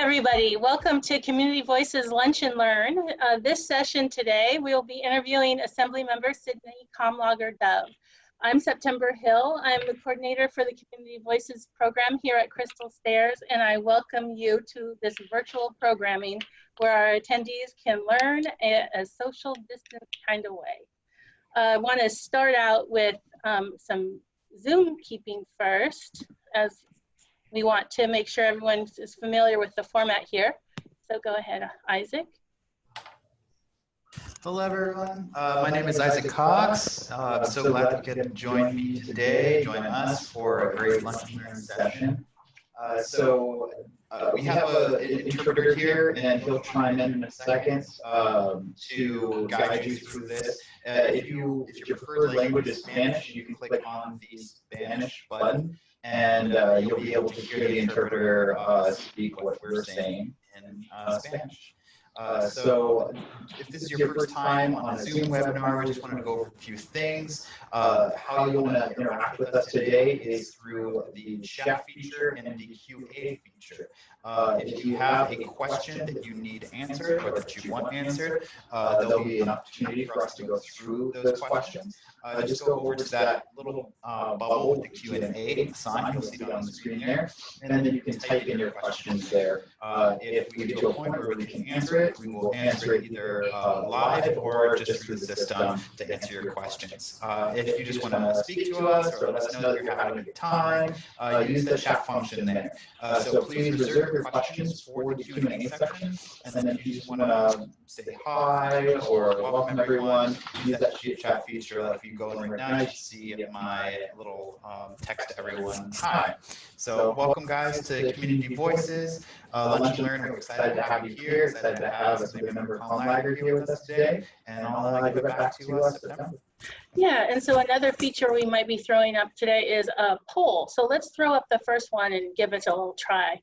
everybody. Welcome to Community Voices Lunch and Learn. This session today, we will be interviewing Assemblymember Sydney Kamlager Dove. I'm September Hill. I'm the coordinator for the Community Voices program here at Crystal Stairs, and I welcome you to this virtual programming where our attendees can learn a social distance kind of way. I want to start out with some Zoom keeping first, as we want to make sure everyone is familiar with the format here. So go ahead, Isaac. Hello, everyone. My name is Isaac Cox. I'm so glad you could join me today, join us for a great lunch and learn session. We have an interpreter here, and he'll chime in a second to guide you through this. If your preferred language is Spanish, you can click on the Spanish button, and you'll be able to hear the interpreter speak what we're saying in Spanish. So if this is your first time on a Zoom webinar, we just wanted to go over a few things. How you'll want to interact with us today is through the chat feature and the QA feature. If you have a question that you need answered or that you want answered, there'll be an opportunity for us to go through those questions. Just go over to that little bubble with the Q&A sign. You'll see it on the screen there. And then you can type in your questions there. If we get to a point where we can answer it, we will answer it either live or just through the system to answer your questions. If you just want to speak to us or let us know that you're having a good time, use the chat function there. So please reserve your questions for the Q&A section. And then if you just want to say hi or welcome everyone, use that chat feature. Like if you go in right now, you see my little text to everyone, hi. So welcome guys to Community Voices. Lunch and Learn, we're excited to have you here, excited to have Assemblymember Kamlager here with us today, and I'll give it back to us, September. Yeah, and so another feature we might be throwing up today is a poll. So let's throw up the first one and give it a little try.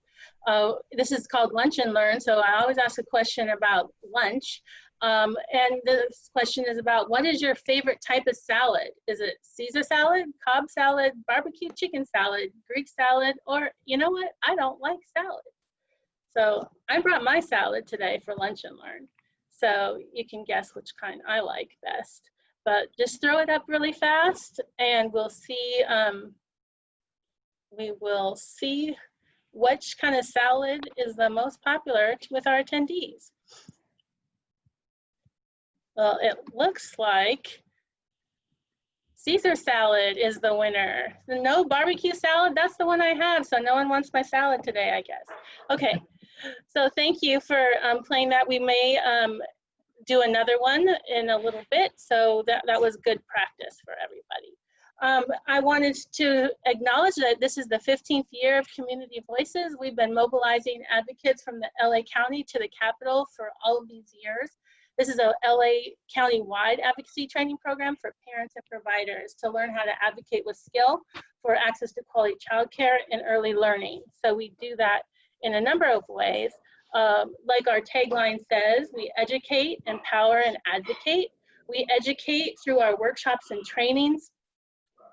This is called Lunch and Learn, so I always ask a question about lunch. And this question is about, what is your favorite type of salad? Is it Caesar salad, Cobb salad, barbecue chicken salad, Greek salad, or you know what? I don't like salad. So I brought my salad today for Lunch and Learn. So you can guess which kind I like best. But just throw it up really fast and we'll see, which kind of salad is the most popular with our attendees. Well, it looks like Caesar salad is the winner. No barbecue salad, that's the one I have, so no one wants my salad today, I guess. Okay, so thank you for playing that. We may do another one in a little bit, so that was good practice for everybody. I wanted to acknowledge that this is the 15th year of Community Voices. We've been mobilizing advocates from the LA County to the Capitol for all of these years. This is a LA County-wide advocacy training program for parents and providers to learn how to advocate with skill for access to quality childcare and early learning. So we do that in a number of ways. Like our tagline says, we educate, empower, and advocate. We educate through our workshops and trainings,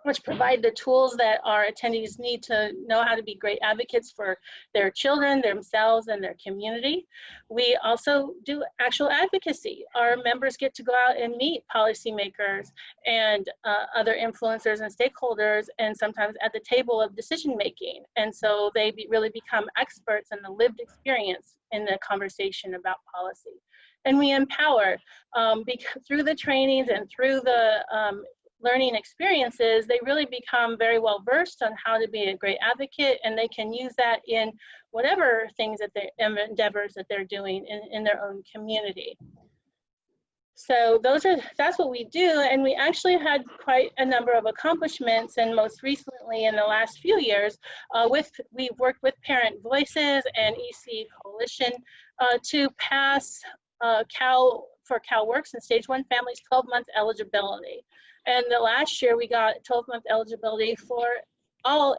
which provide the tools that our attendees need to know how to be great advocates for their children, themselves, and their community. We also do actual advocacy. Our members get to go out and meet policymakers and other influencers and stakeholders, and sometimes at the table of decision making. And so they really become experts in the lived experience in the conversation about policy. And we empower through the trainings and through the learning experiences. They really become very well versed on how to be a great advocate, and they can use that in whatever things that endeavors that they're doing in their own community. So that's what we do, and we actually had quite a number of accomplishments, and most recently in the last few years, we've worked with Parent Voices and EC Coalition to pass for CalWORKS and Stage 1 families 12-month eligibility. And the last year we got 12-month eligibility for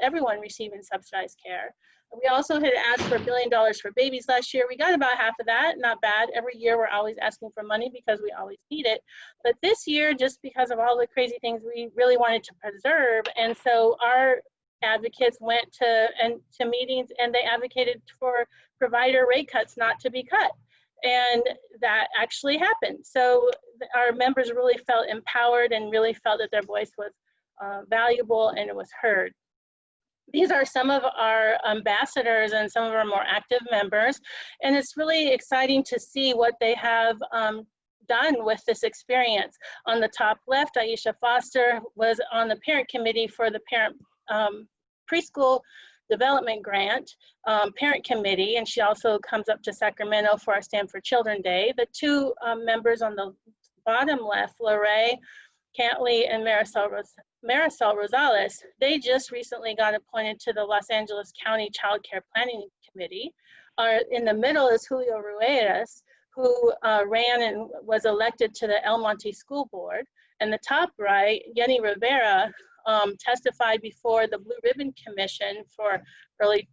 everyone receiving subsidized care. We also had asked for $1 billion for babies last year. We got about half of that, not bad. Every year we're always asking for money because we always need it. But this year, just because of all the crazy things we really wanted to preserve, and so our advocates went to meetings and they advocated for provider rate cuts not to be cut. And that actually happened. So our members really felt empowered and really felt that their voice was valuable and it was heard. These are some of our ambassadors and some of our more active members. And it's really exciting to see what they have done with this experience. On the top left, Aisha Foster was on the parent committee for the parent preschool development grant parent committee, and she also comes up to Sacramento for our Stand for Children Day. The two members on the bottom left, Lorraine Cantley and Marisol Rosales, they just recently got appointed to the Los Angeles County Child Care Planning Committee. In the middle is Julio Ruedas, who ran and was elected to the El Monte School Board. And the top right, Yenny Rivera, testified before the Blue Ribbon Commission for Early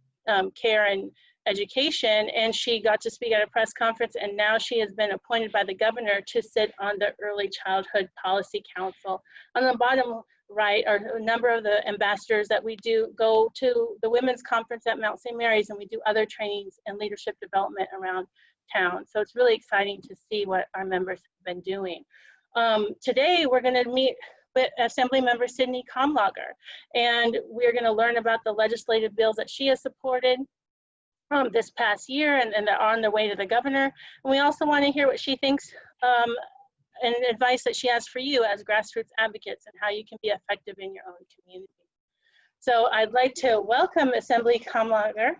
Care and Education, and she got to speak at a press conference, and now she has been appointed by the governor to sit on the Early Childhood Policy Council. On the bottom right are a number of the ambassadors that we do go to the Women's Conference at Mount St. Mary's, and we do other trainings and leadership development around town. So it's really exciting to see what our members have been doing. Today, we're going to meet with Assemblymember Sydney Kamlager, and we're going to learn about the legislative bills that she has supported this past year, and they're on their way to the governor. And we also want to hear what she thinks and advice that she has for you as grassroots advocates and how you can be effective in your own community. So I'd like to welcome Assembly Kamlager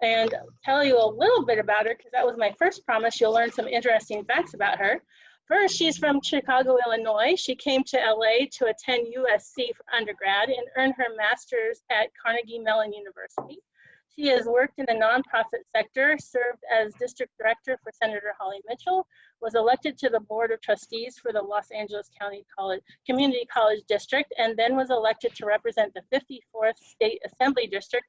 and tell you a little bit about her, because that was my first promise. You'll learn some interesting facts about her. First, she's from Chicago, Illinois. She came to LA to attend USC for undergrad and earned her master's at Carnegie Mellon University. She has worked in the nonprofit sector, served as district director for Senator Holly Mitchell, was elected to the board of trustees for the Los Angeles County Community College District, and then was elected to represent the 54th State Assembly District,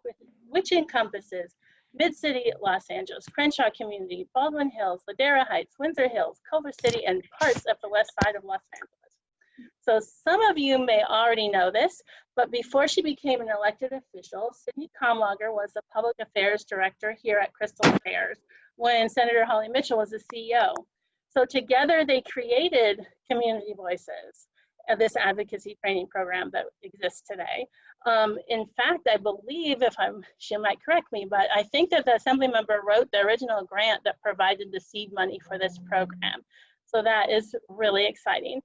which encompasses Mid-City Los Angeles, Crenshaw Community, Baldwin Hills, Ladera Heights, Windsor Hills, Culver City, and parts of the west side of Los Angeles. So some of you may already know this, but before she became an elected official, Sydney Kamlager was the public affairs director here at Crystal Affairs when Senator Holly Mitchell was the CEO. So together they created Community Voices, this advocacy training program that exists today. In fact, I believe, she might correct me, but I think that the Assembly member wrote the original grant that provided the seed money for this program. So that is really exciting.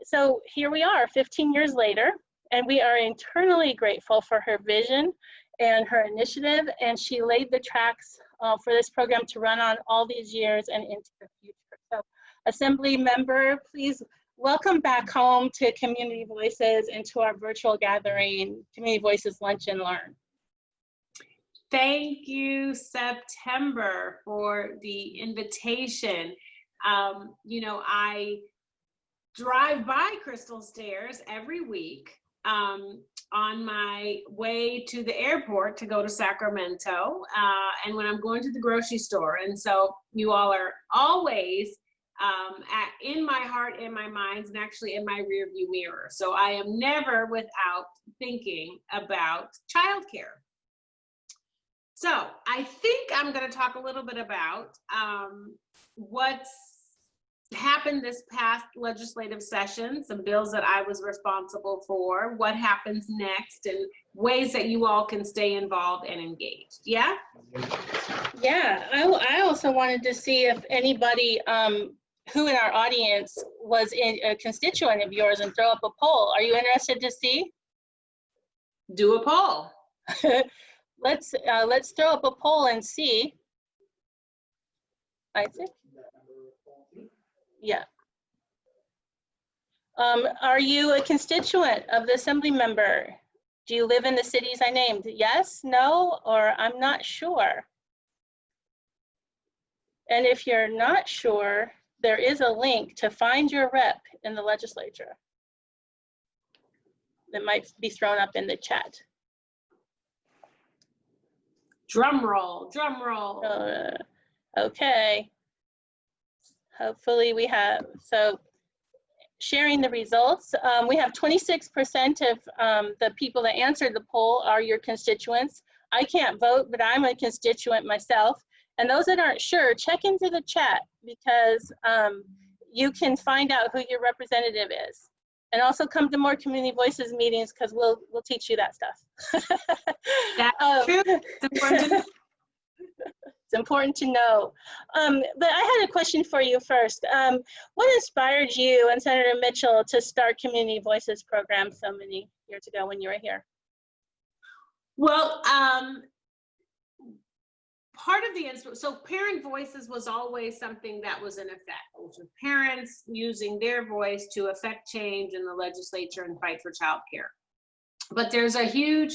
So here we are 15 years later, and we are eternally grateful for her vision and her initiative, and she laid the tracks for this program to run on all these years and into the future. So Assembly member, please welcome back home to Community Voices and to our virtual gathering, Community Voices Lunch and Learn. Thank you, September, for the invitation. You know, I drive by Crystal Stairs every week on my way to the airport to go to Sacramento, and when I'm going to the grocery store. And so you all are always in my heart, in my mind, and actually in my rearview mirror. So I am never without thinking about childcare. So I think I'm going to talk a little bit about what's happened this past legislative session, some bills that I was responsible for, what happens next, and ways that you all can stay involved and engaged. Yeah? Yeah, I also wanted to see if anybody who in our audience was a constituent of yours and throw up a poll. Are you interested to see? Do a poll. Let's throw up a poll and see. I think. Yeah. Are you a constituent of the Assembly member? Do you live in the cities I named? Yes, no, or I'm not sure. And if you're not sure, there is a link to find your rep in the legislature that might be thrown up in the chat. Drum roll, drum roll. Okay. Hopefully we have, so sharing the results. We have 26% of the people that answered the poll are your constituents. I can't vote, but I'm a constituent myself. And those that aren't sure, check into the chat, because you can find out who your representative is. And also come to more Community Voices meetings, because we'll teach you that stuff. That's true. It's important to know. It's important to know. But I had a question for you first. What inspired you and Senator Mitchell to start Community Voices program so many years ago when you were here? Well, part of the, so parent voices was always something that was in effect, which was parents using their voice to affect change in the legislature and fight for childcare. But there's a huge,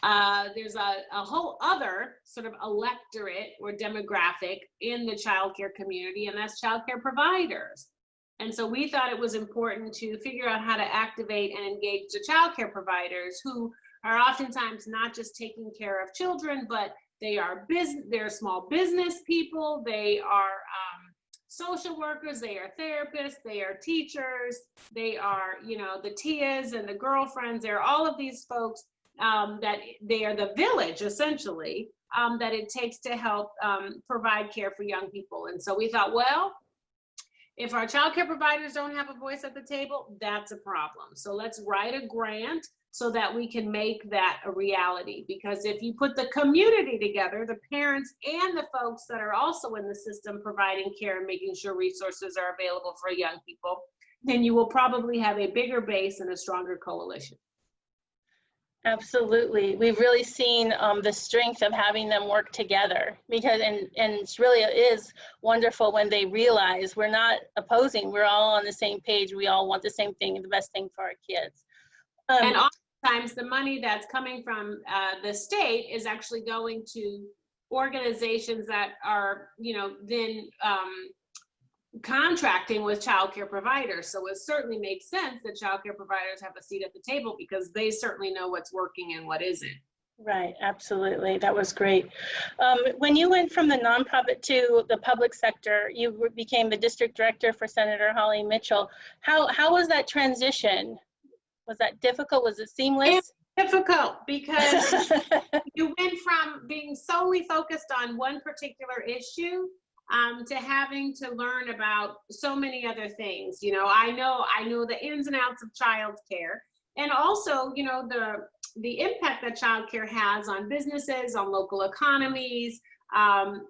there's a whole other sort of electorate or demographic in the childcare community, and that's childcare providers. And so we thought it was important to figure out how to activate and engage the childcare providers, who are oftentimes not just taking care of children, but they're small business people, they are social workers, they are therapists, they are teachers, they are, you know, the tias and the girlfriends, they're all of these folks that they are the village, essentially, that it takes to help provide care for young people. And so we thought, well, if our childcare providers don't have a voice at the table, that's a problem. So let's write a grant so that we can make that a reality. Because if you put the community together, the parents and the folks that are also in the system providing care and making sure resources are available for young people, then you will probably have a bigger base and a stronger coalition. Absolutely. We've really seen the strength of having them work together, because and it's really is wonderful when they realize we're not opposing, we're all on the same page, we all want the same thing, the best thing for our kids. And oftentimes the money that's coming from the state is actually going to organizations that are, you know, then contracting with childcare providers. So it certainly makes sense that childcare providers have a seat at the table, because they certainly know what's working and what isn't. Right, absolutely. That was great. When you went from the nonprofit to the public sector, you became the district director for Senator Holly Mitchell. How was that transition? Was that difficult? Was it seamless? It's difficult, because you went from being solely focused on one particular issue to having to learn about so many other things. You know, I know the ins and outs of childcare, and also, you know, the impact that childcare has on businesses, on local economies,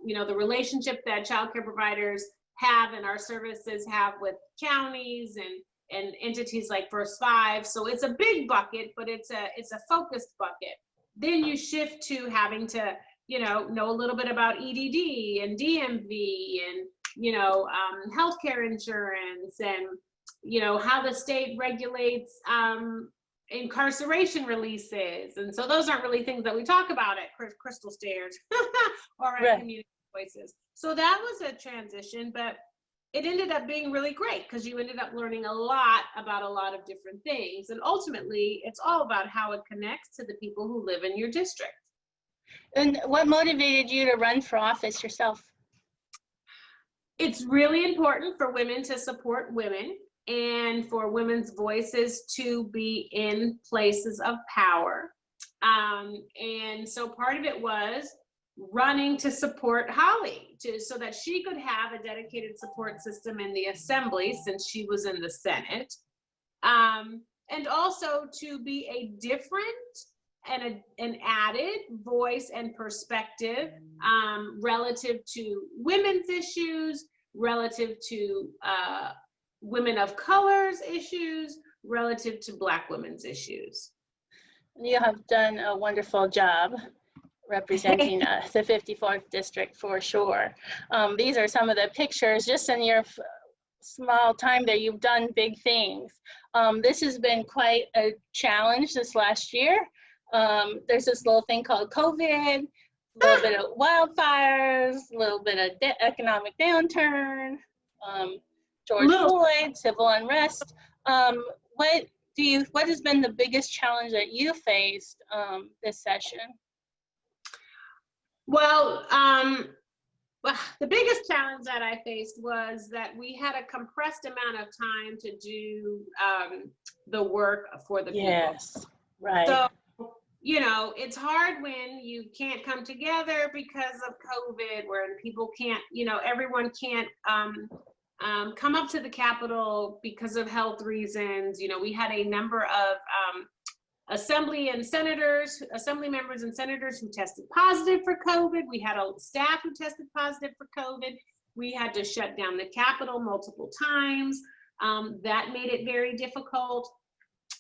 you know, the relationship that childcare providers have and our services have with counties and entities like First Five. So it's a big bucket, but it's a focused bucket. Then you shift to having to, you know a little bit about EDD and DMV and, you know, healthcare insurance, and, you know, how the state regulates incarceration releases. And so those aren't really things that we talk about at Crystal Stairs or at Right. Community Voices. So that was a transition, but it ended up being really great, because you ended up learning a lot about a lot of different things. And ultimately, it's all about how it connects to the people who live in your district. And what motivated you to run for office yourself? It's really important for women to support women, and for women's voices to be in places of power. And so part of it was running to support Holly, so that she could have a dedicated support system in the Assembly, since she was in the Senate, and also to be a different and an added voice and perspective relative to women's issues, relative to women of color's issues, relative to Black women's issues. You have done a wonderful job representing the 54th district, for sure. These are some of the pictures. Just in your small time there, you've done big things. This has been quite a challenge this last year. There's this little thing called COVID, a little bit of wildfires, a little bit of economic downturn, George Floyd, civil unrest. What has been the biggest challenge that you faced this session? Well, Well, the biggest challenge that I faced was that we had a compressed amount of time to do the work for the people. Yes, right. So, you know, it's hard when you can't come together because of COVID, where people can't, you know, everyone can't come up to the Capitol because of health reasons. You know, we had a number of assembly members and senators who tested positive for COVID. We had a staff who tested positive for COVID. We had to shut down the Capitol multiple times. That made it very difficult.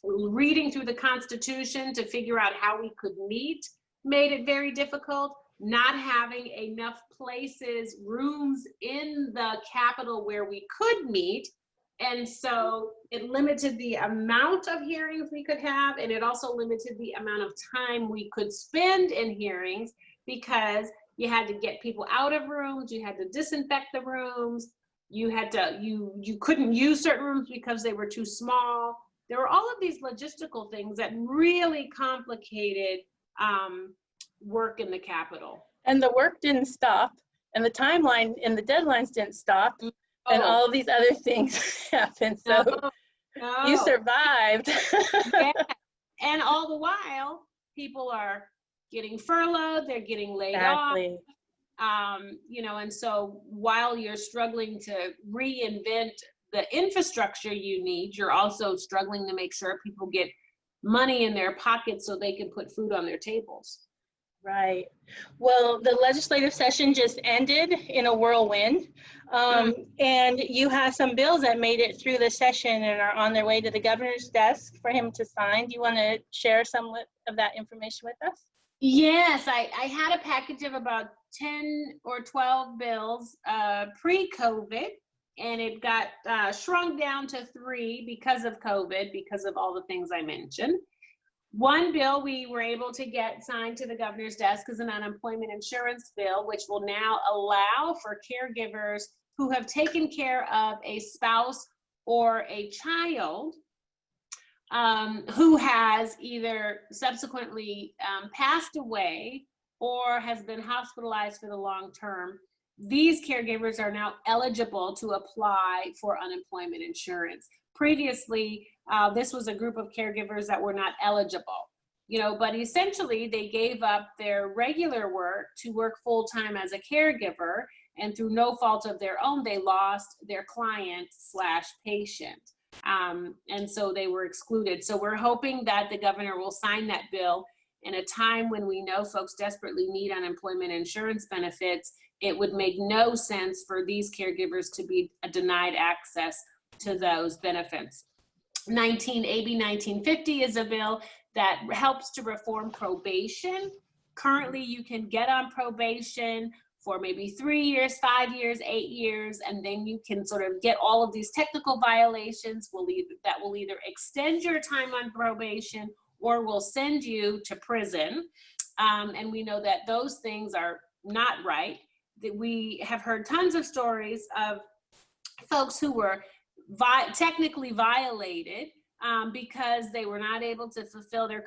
Reading through the Constitution to figure out how we could meet made it very difficult. Not having enough places, rooms in the Capitol where we could meet. And so it limited the amount of hearings we could have, and it also limited the amount of time we could spend in hearings, because you had to get people out of rooms, you had to disinfect the rooms, you had to, you couldn't use certain rooms because they were too small. There were all of these logistical things that really complicated work in the Capitol. And the work didn't stop, and the timeline and the deadlines didn't stop. And all of these other things happened. So you survived. Yeah. And all the while, people are getting furloughed, they're getting laid off. You know, and so while you're struggling to reinvent the infrastructure you need, you're also struggling to make sure people get money in their pockets so they can put food on their tables. Right. Well, the legislative session just ended in a whirlwind, and you have some bills that made it through the session and are on their way to the governor's desk for him to sign. Do you want to share some of that information with us? Yes, I had a package of about 10 or 12 bills pre-COVID, and it got shrunk down to 3 because of COVID, because of all the things I mentioned. One bill we were able to get signed to the governor's desk is an unemployment insurance bill, which will now allow for caregivers who have taken care of a spouse or a child who has either subsequently passed away or has been hospitalized for the long term. These caregivers are now eligible to apply for unemployment insurance. Previously, this was a group of caregivers that were not eligible, you know, but essentially they gave up their regular work to work full-time as a caregiver, and through no fault of their own, they lost their client/patient. And so they were excluded. So we're hoping that the governor will sign that bill in a time when we know folks desperately need unemployment insurance benefits. It would make no sense for these caregivers to be denied access to those benefits. AB 1950 is a bill that helps to reform probation. Currently, you can get on probation for maybe 3 years, 5 years, 8 years, and then you can sort of get all of these technical violations that will either extend your time on probation or will send you to prison. And we know that those things are not right. That we have heard tons of stories of folks who were technically violated because they were not able to fulfill their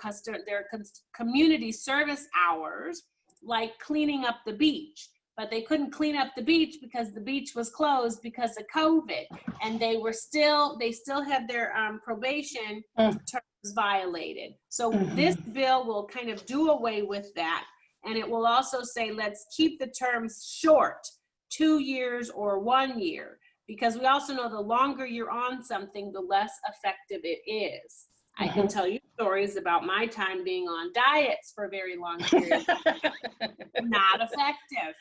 community service hours, like cleaning up the beach. But they couldn't clean up the beach because the beach was closed because of COVID, and they still had their probation terms violated. So this bill will kind of do away with that, and it will also say, let's keep the terms short, 2 years or 1 year, because we also know the longer you're on something, the less effective it is. I can tell you stories about my time being on diets for very long periods. Not effective.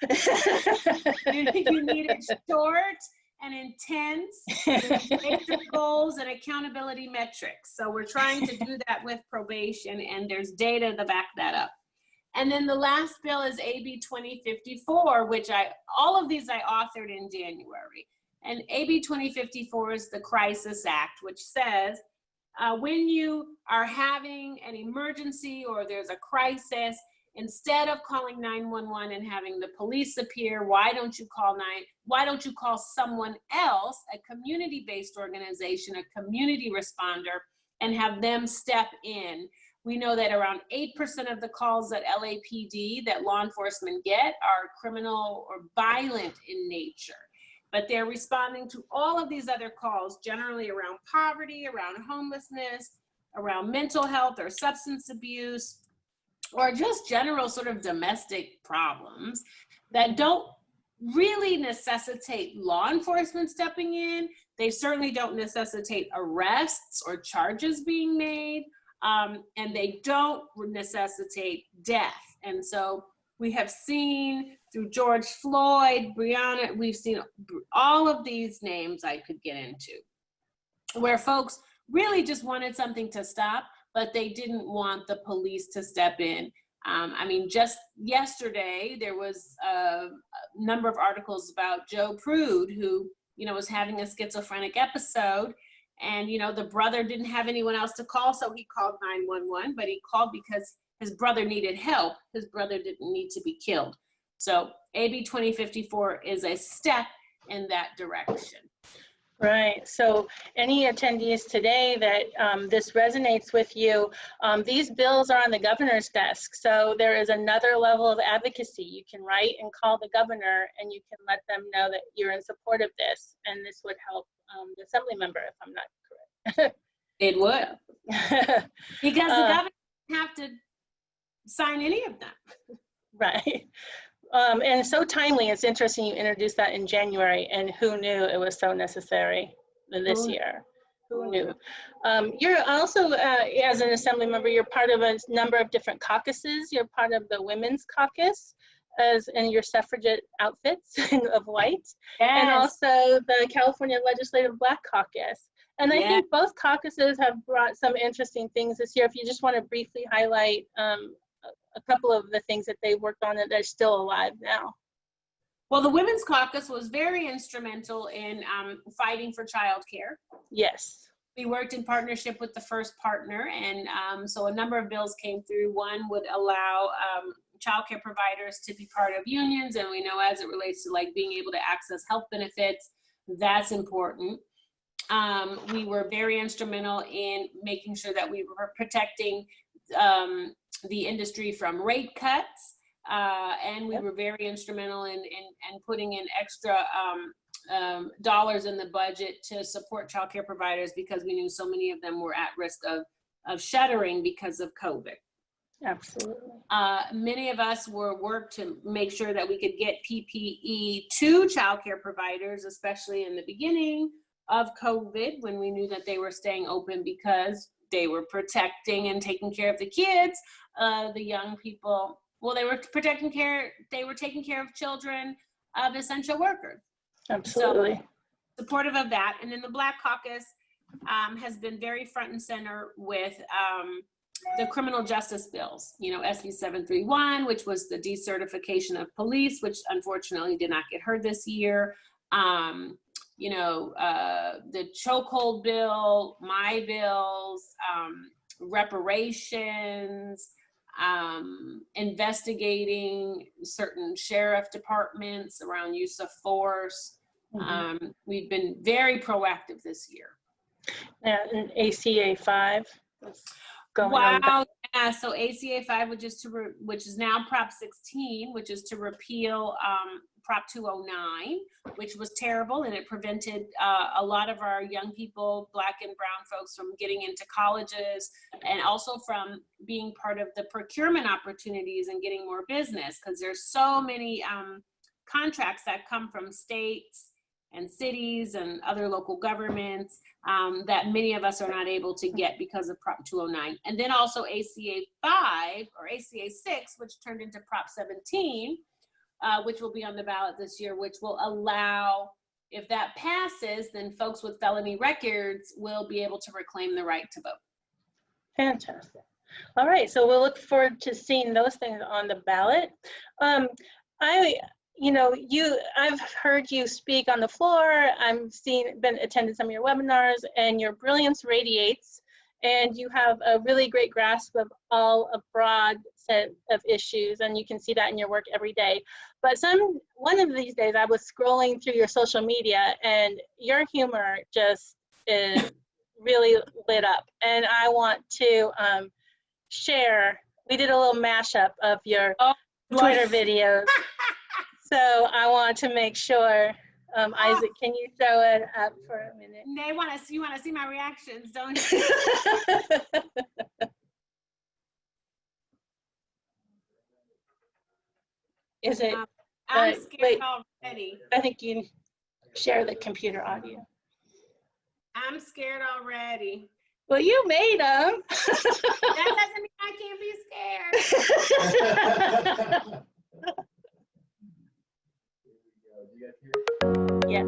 You need it short and intense, with major goals and accountability metrics. So we're trying to do that with probation, and there's data to back that up. And then the last bill is AB 2054, which all of these I authored in January. And AB 2054 is the Crisis Act, which says, when you are having an emergency or there's a crisis, instead of calling 911 and having the police appear, why don't you call someone else, a community-based organization, a community responder, and have them step in We know that around 8% of the calls at LAPD that law enforcement get are criminal or violent in nature. But they're responding to all of these other calls, generally around poverty, around homelessness, around mental health or substance abuse, or just general sort of domestic problems that don't really necessitate law enforcement stepping in. They certainly don't necessitate arrests or charges being made, and they don't necessitate death. And so we have seen through George Floyd, Breonna, we've seen all of these names I could get into, where folks really just wanted something to stop, but they didn't want the police to step in. I mean, just yesterday, there was a number of articles about Joe Prude, who, you know, was having a schizophrenic episode. And, you know, the brother didn't have anyone else to call, so he called 911, but he called because his brother needed help. His brother didn't need to be killed. So AB 2054 is a step in that direction. Right. So any attendees today that this resonates with you, these bills are on the governor's desk. So there is another level of advocacy. You can write and call the governor, and you can let them know that you're in support of this. And this would help the assembly member, if I'm not correct. It would. Because the governor doesn't have to sign any of them. Right. And so timely. It's interesting you introduced that in January, and who knew it was so necessary this year? Who knew? You're also, as an assembly member, you're part of a number of different caucuses. You're part of the Women's Caucus, as in your suffragette outfits of white, and also the California Legislative Black Caucus. And I think both caucuses have brought some interesting things this year. If you just want to briefly highlight a couple of the things that they worked on that are still alive now. Well, the Women's Caucus was very instrumental in fighting for childcare. Yes. We worked in partnership with the First Partner, and so a number of bills came through. One would allow childcare providers to be part of unions, and we know as it relates to like being able to access health benefits, that's important. We were very instrumental in making sure that we were protecting the industry from rate cuts, and we were very instrumental in putting in extra dollars in the budget to support childcare providers, because we knew so many of them were at risk of shuttering because of COVID. Absolutely. Many of us worked to make sure that we could get PPE to childcare providers, especially in the beginning of COVID, when we knew that they were staying open because they were protecting and taking care of the kids, the young people. Well, they were taking care of children of essential workers. Absolutely. So, supportive of that. And then the Black Caucus has been very front and center with the criminal justice bills. You know, SB 731, which was the decertification of police, which unfortunately did not get heard this year. You know, the chokehold bill, my bills, reparations, investigating certain sheriff departments around use of force. We've been very proactive this year. Yeah, and ACA 5. Going on. Wow. Yeah. So ACA 5, which is now Prop 16, which is to repeal Prop 209, which was terrible, and it prevented a lot of our young people, Black and brown folks, from getting into colleges, and also from being part of the procurement opportunities and getting more business, because there's so many contracts that come from states and cities and other local governments that many of us are not able to get because of Prop 209. And then also ACA 5 or ACA 6, which turned into Prop 17, which will be on the ballot this year, which will allow, if that passes, then folks with felony records will be able to reclaim the right to vote. Fantastic. All right, so we'll look forward to seeing those things on the ballot. I've heard you speak on the floor. Been attending some of your webinars, and your brilliance radiates, and you have a really great grasp of a broad set of issues, and you can see that in your work every day. But one of these days I was scrolling through your social media, and your humor just is really lit up, and I want to share. We did a little mashup of your Oh, Twitter videos. So I want to make sure, Isaac, can you throw it up for a minute? They want to. You want to see my reactions, don't you? Is it? I'm scared wait. already. I think you share the computer audio. I'm scared already. Well, you made them. That doesn't mean I can't be scared. Yeah.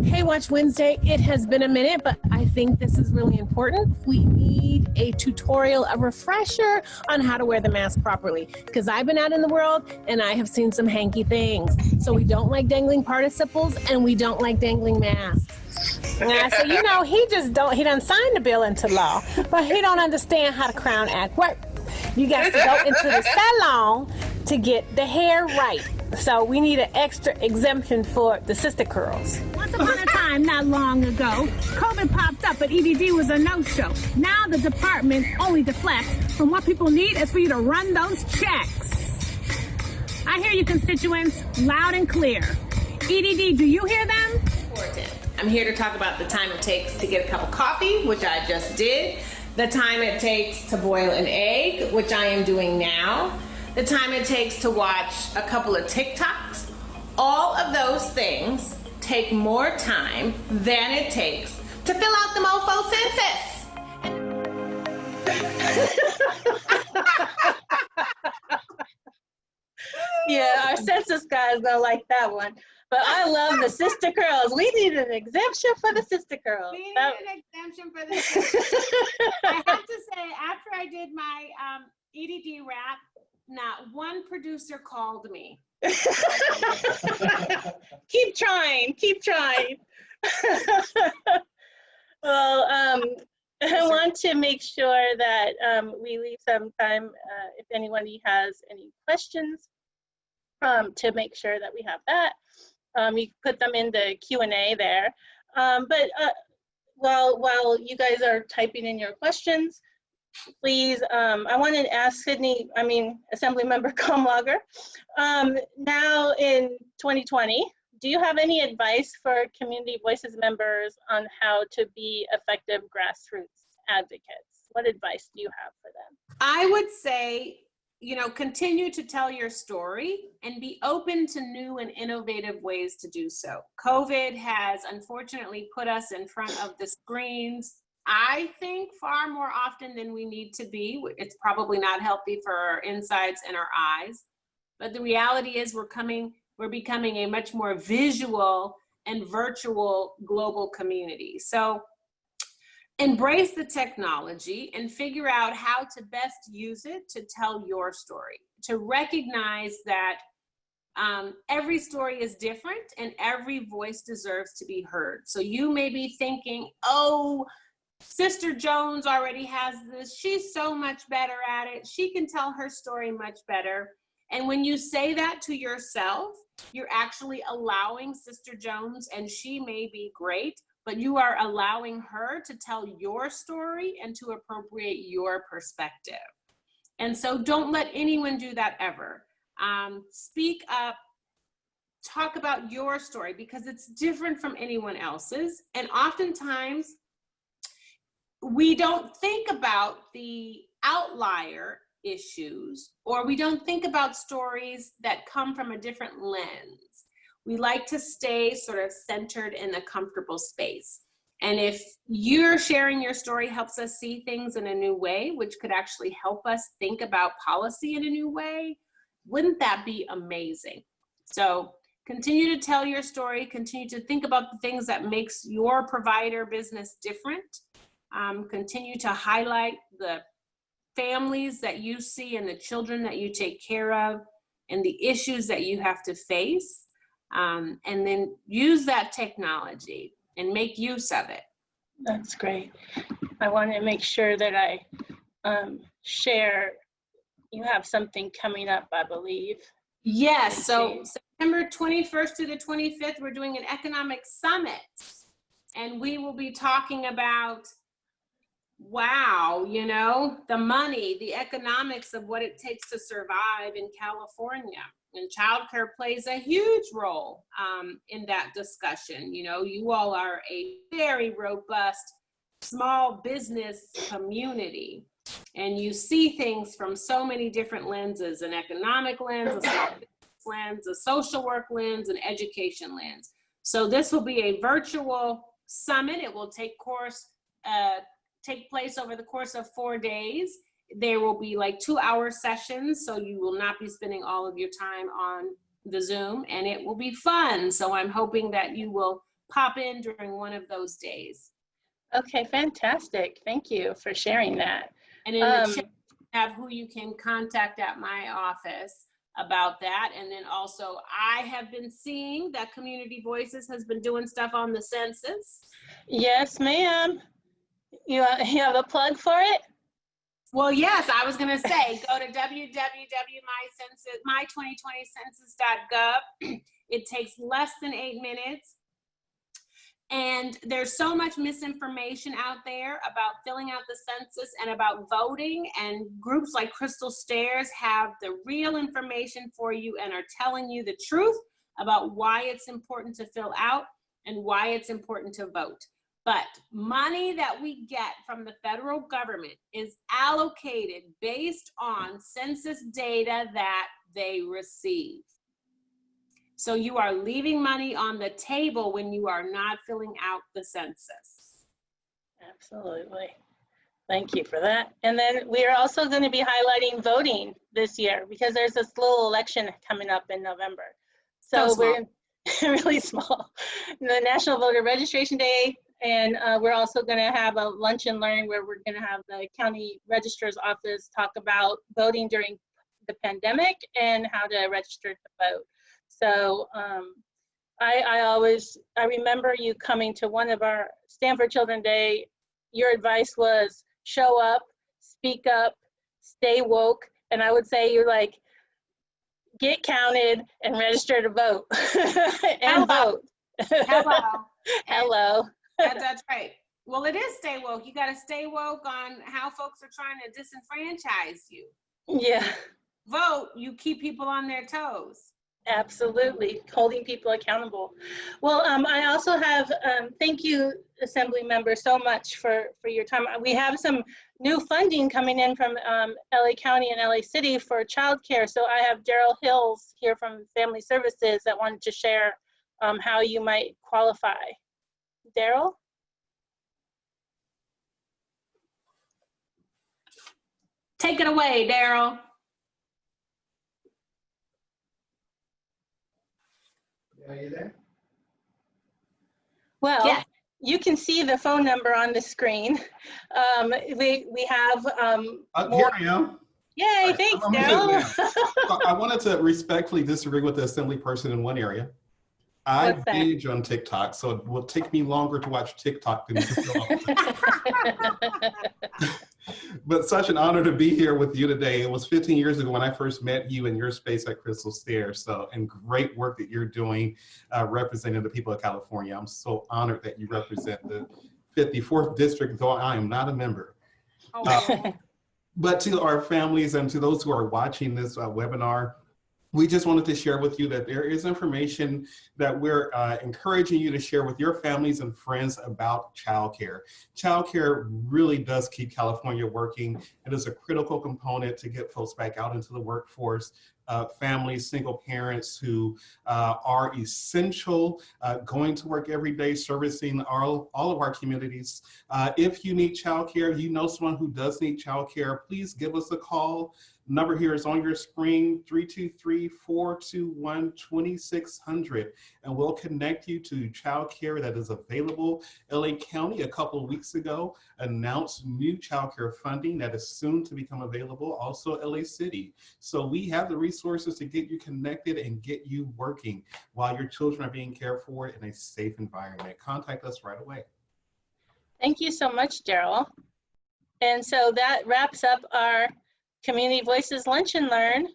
Hey, Watch Wednesday. It has been a minute, but I think this is really important. We need a tutorial, a refresher on how to wear the mask properly. Because I've been out in the world and I have seen some hanky things. So we don't like dangling participles and we don't like dangling masks. And I said, you know, he done signed the bill into law, but he don't understand how the Crown Act works. You got to go into the salon to get the hair right. So we need an extra exemption for the sister curls. Once upon a time, not long ago, COVID popped up, but EDD was a no-show. Now the department only deflects from what people need is for you to run those checks. I hear you, constituents, loud and clear. EDD, do you hear them? Important. I'm here to talk about the time it takes to get a cup of coffee, which I just did, the time it takes to boil an egg, which I am doing now, the time it takes to watch a couple of TikToks. All of those things take more time than it takes to fill out the mofo census. Yeah, our census guy is gonna like that one. But I love the sister curls. We need an exemption for the sister curls. We need an exemption for the sister. I have to say, after I did my EDD rap, not one producer called me. Keep trying, keep trying. Well, I want to make sure that we leave some time if anybody has any questions to make sure that we have that. You put them in the Q&A there. But while you guys are typing in your questions, please, I want to ask Assemblymember Kamlager, now in 2020, do you have any advice for Community Voices members on how to be effective grassroots advocates? What advice do you have for them? I would say, you know, continue to tell your story and be open to new and innovative ways to do so. COVID has unfortunately put us in front of the screens, I think, far more often than we need to be. It's probably not healthy for our insides and our eyes, but the reality is we're becoming a much more visual and virtual global community. So embrace the technology and figure out how to best use it to tell your story, to recognize that every story is different and every voice deserves to be heard. So you may be thinking, oh, Sister Jones already has this. She's so much better at it. She can tell her story much better. And when you say that to yourself, you're actually allowing Sister Jones, and she may be great, but you are allowing her to tell your story and to appropriate your perspective. And so don't let anyone do that ever. Speak up, talk about your story because it's different from anyone else's. And oftentimes we don't think about the outlier issues, or we don't think about stories that come from a different lens. We like to stay sort of centered in a comfortable space. And if you're sharing your story helps us see things in a new way, which could actually help us think about policy in a new way, wouldn't that be amazing? So continue to tell your story, continue to think about the things that makes your provider business different. Continue to highlight the families that you see and the children that you take care of and the issues that you have to face. And then use that technology and make use of it. That's great. I want to make sure that I share, you have something coming up, I believe. Yes, so September 21st to the 25th, we're doing an economic summit. And we will be talking about wow, you know, the money, the economics of what it takes to survive in California. And childcare plays a huge role in that discussion. You know, you all are a very robust small business community, and you see things from so many different lenses: an economic lens, a small business lens, a social work lens, an education lens. So this will be a virtual summit. It will take place over the course of 4 days. There will be like 2-hour sessions, so you will not be spending all of your time on the Zoom, and it will be fun. So I'm hoping that you will pop in during one of those days. Okay, fantastic. Thank you for sharing that. And in the chat, have who you can contact at my office about that. And then also, I have been seeing that Community Voices has been doing stuff on the census. Yes, ma'am. You have a plug for it? Well, yes, I was going to say, go to my2020census.gov. It takes less than 8 minutes. And there's so much misinformation out there about filling out the census and about voting, and groups like Crystal Stairs have the real information for you and are telling you the truth about why it's important to fill out and why it's important to vote. But money that we get from the federal government is allocated based on census data that they receive. So you are leaving money on the table when you are not filling out the census. Absolutely. Thank you for that. And then we are also going to be highlighting voting this year because there's this little election coming up in November. So we're really small. The National Voter Registration Day. And we're also going to have a lunch and learn where we're going to have the county registrar's office talk about voting during the pandemic and how to register to vote. So I remember you coming to one of our Stanford Children's Day. Your advice was show up, speak up, stay woke. And I would say you're like, get counted and register to vote. And vote. Hello. Hello. That's right. Well, it is stay woke. You got to stay woke on how folks are trying to disenfranchise you. Yeah. Vote, you keep people on their toes. Absolutely, holding people accountable. Well, I also have, thank you, Assembly members, so much for your time. We have some new funding coming in from LA County and LA City for childcare. So I have Daryl Hills here from Family Services that wanted to share how you might qualify. Daryl? Take it away, Daryl. Are you there? Well, yeah. You can see the phone number on the screen. We have here I am. Yay, thanks, Daryl. I wanted to respectfully disagree with the Assembly person in one area. I binge on TikTok, so it will take me longer to watch TikTok than to fill out TikTok. But such an honor to be here with you today. It was 15 years ago when I first met you in your space at Crystal Stairs. So, and great work that you're doing representing the people of California. I'm so honored that you represent the 54th district, though I am not a member. But to our families and to those who are watching this webinar, we just wanted to share with you that there is information that we're encouraging you to share with your families and friends about childcare. Childcare really does keep California working. It is a critical component to get folks back out into the workforce. Families, single parents who are essential, going to work every day, servicing all of our communities. If you need childcare, you know someone who does need childcare, please give us a call. Number here is on your screen, 323-421-2600, and we'll connect you to childcare that is available. LA County a couple of weeks ago announced new childcare funding that is soon to become available, also LA City. So we have the resources to get you connected and get you working while your children are being cared for in a safe environment. Contact us right away. Thank you so much, Daryl. And so that wraps up our Community Voices Lunch and Learn,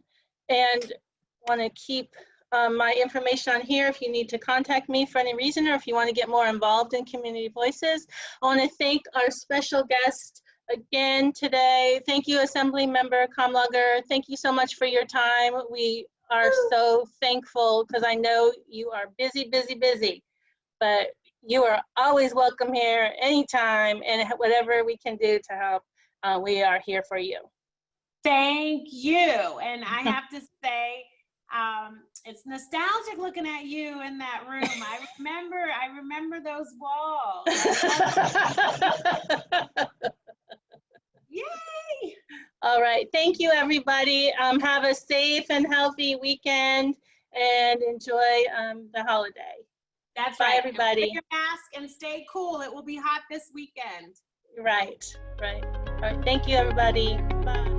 and want to keep my information on here if you need to contact me for any reason or if you want to get more involved in Community Voices. I want to thank our special guest, again today. Thank you, Assemblymember Kamlager. Thank you so much for your time. We are so thankful because I know you are busy, busy, busy, but you are always welcome here anytime, and whatever we can do to help, we are here for you. Thank you. And I have to say, it's nostalgic looking at you in that room. I remember those walls. Yay! All right, thank you, everybody. Have a safe and healthy weekend and enjoy the holiday. That's Bye, right. everybody. Wear your mask and stay cool. It will be hot this weekend. Right. All right, thank you, everybody. Bye.